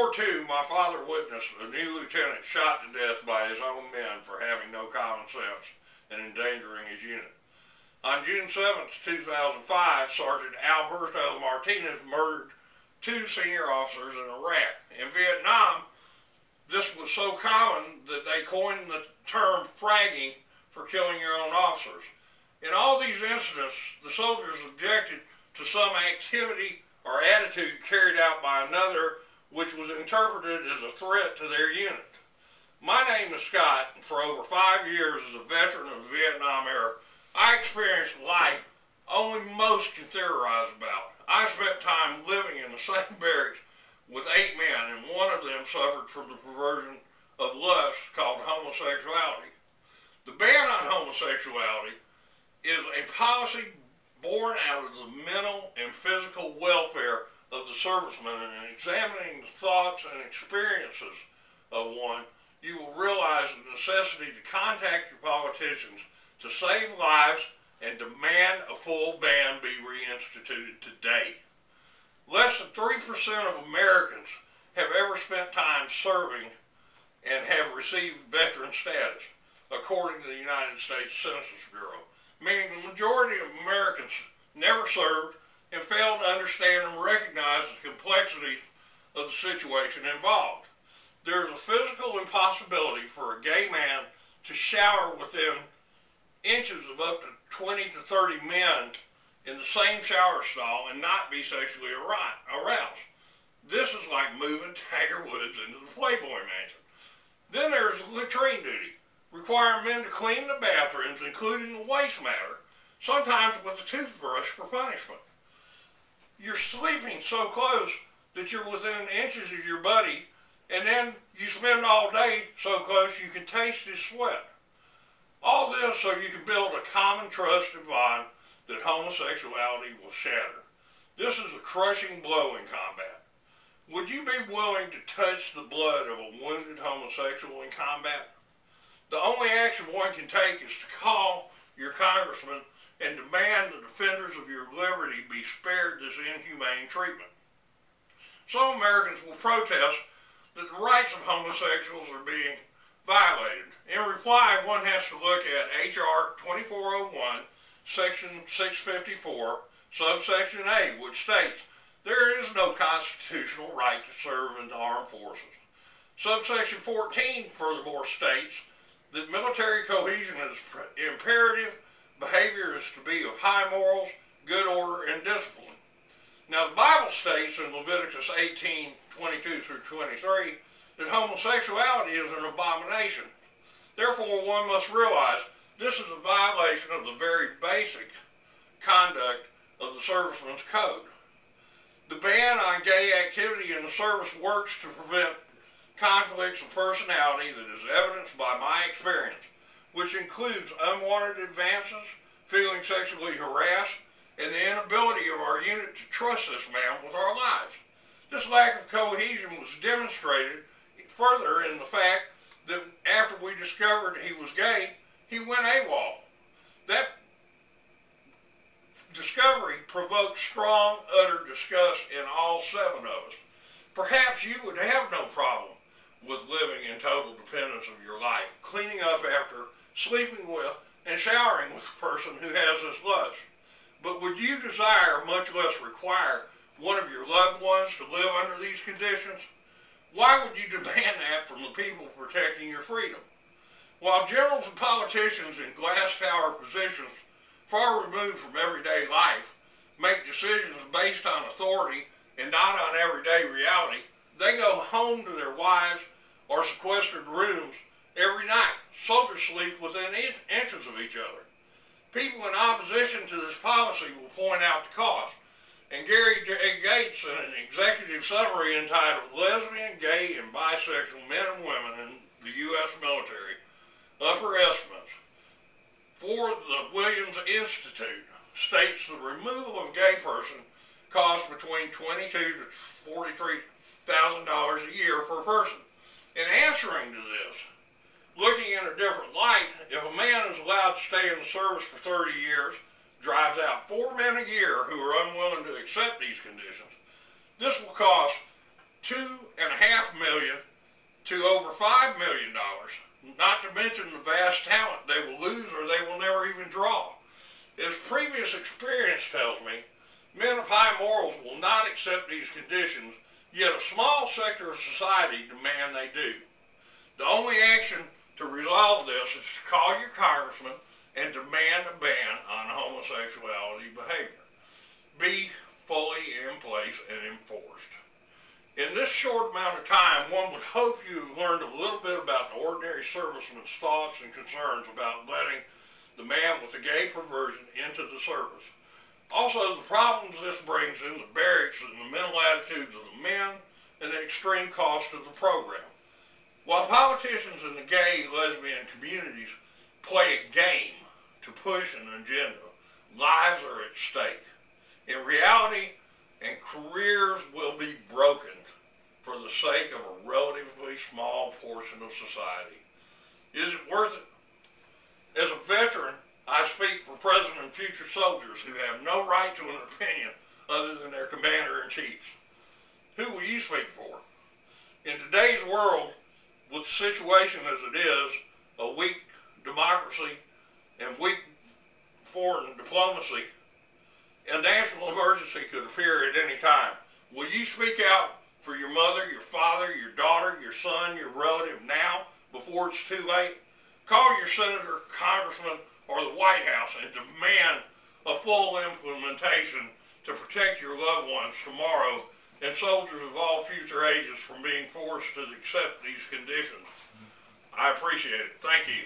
War II, my father witnessed a new lieutenant shot to death by his own men for having no common sense and endangering his unit. On June 7, 2005, Sergeant Alberto Martinez murdered 2 senior officers in Iraq. In Vietnam, this was so common that they coined the term fragging for killing your own officers. In all these incidents, the soldiers objected to some activity or attitude carried out by another which was interpreted as a threat to their unit. My name is Scott, and for over 5 years as a veteran of the Vietnam era, I experienced life only most can theorize about. I spent time living in the same barracks with 8 men, and one of them suffered from the perversion of lust called homosexuality. The ban on homosexuality is a policy born out of the mental and physical welfare of the servicemen, and in examining the thoughts and experiences of one, you will realize the necessity to contact your politicians to save lives and demand a full ban be reinstituted today. Less than 3% of Americans have ever spent time serving and have received veteran status, according to the United States Census Bureau, meaning the majority of Americans never served and failed to understand and recognize the complexities of the situation involved. There is a physical impossibility for a gay man to shower within inches of up to 20 to 30 men in the same shower stall and not be sexually aroused. This is like moving Tiger Woods into the Playboy Mansion. Then there's latrine duty, requiring men to clean the bathrooms, including the waste matter, sometimes with a toothbrush for punishment. You're sleeping so close that you're within inches of your buddy, and then you spend all day so close you can taste his sweat. All this so you can build a common trust and bond that homosexuality will shatter. This is a crushing blow in combat. Would you be willing to touch the blood of a wounded homosexual in combat? The only action one can take is to call your congressman and demand the defenders of your liberty be spared this inhumane treatment. Some Americans will protest that the rights of homosexuals are being violated. In reply, one has to look at H.R. 2401, Section 654, subsection A, which states, there is no constitutional right to serve in the armed forces. Subsection 14 furthermore states that military cohesion is imperative, behavior is to be of high morals, good order, and discipline. Now the Bible states in Leviticus 18:22 through 23 that homosexuality is an abomination. Therefore, one must realize this is a violation of the very basic conduct of the serviceman's code. The ban on gay activity in the service works to prevent conflicts of personality that is evidenced by my experience, which includes unwanted advances, feeling sexually harassed, and the inability of our unit to trust this man with our lives. This lack of cohesion was demonstrated further in the fact that after we discovered he was gay, he went AWOL. That discovery provoked strong, utter disgust in all 7 of us. Perhaps you would have no problem with living in total dependence of your life, cleaning up after, sleeping with, and showering with a person who has this lust. But would you desire, much less require, one of your loved ones to live under these conditions? Why would you demand that from the people protecting your freedom? While generals and politicians in glass tower positions far removed from everyday life make decisions based on authority and not on everyday reality, they go home to their wives or sequestered rooms every night. Soldiers sleep within inches of each other. People in opposition to this policy will point out the cost. And Gary J. Gates, in an executive summary entitled Lesbian, Gay, and Bisexual Men and Women in the U.S. Military, Upper Estimates, for the Williams Institute, states the removal of a gay person costs between $22,000 to $43,000 a year per person. In answering to this, looking in a different light, if a man is allowed to stay in the service for 30 years, drives out 4 men a year who are unwilling to accept these conditions, this will cost $2.5 accept these conditions, yet a small sector of society demand they do. The only action to resolve this is to call your congressman and demand a ban on homosexuality behavior be fully in place and enforced. In this short amount of time, one would hope you have learned a little bit about the ordinary serviceman's thoughts and concerns about letting the man with the gay perversion into the service. Also, the problems this brings in the barracks and the mental attitudes of the men and the extreme cost of the program. While politicians in the gay, lesbian communities play a game to push an agenda, lives are at stake. In reality, and careers will be broken for the sake of a relatively small portion of society. Is it worth it? As a veteran, I speak for present and future soldiers who have no right to an opinion other than their commander-in-chief. Who will you speak for? In today's world, with the situation as it is, a weak democracy and weak foreign diplomacy, a national emergency could appear at any time. Will you speak out for your mother, your father, your daughter, your son, your relative now, before it's too late? Call your senator, congressman, or the White House and demand a full implementation to protect your loved ones tomorrow and soldiers of all future ages from being forced to accept these conditions. I appreciate it. Thank you.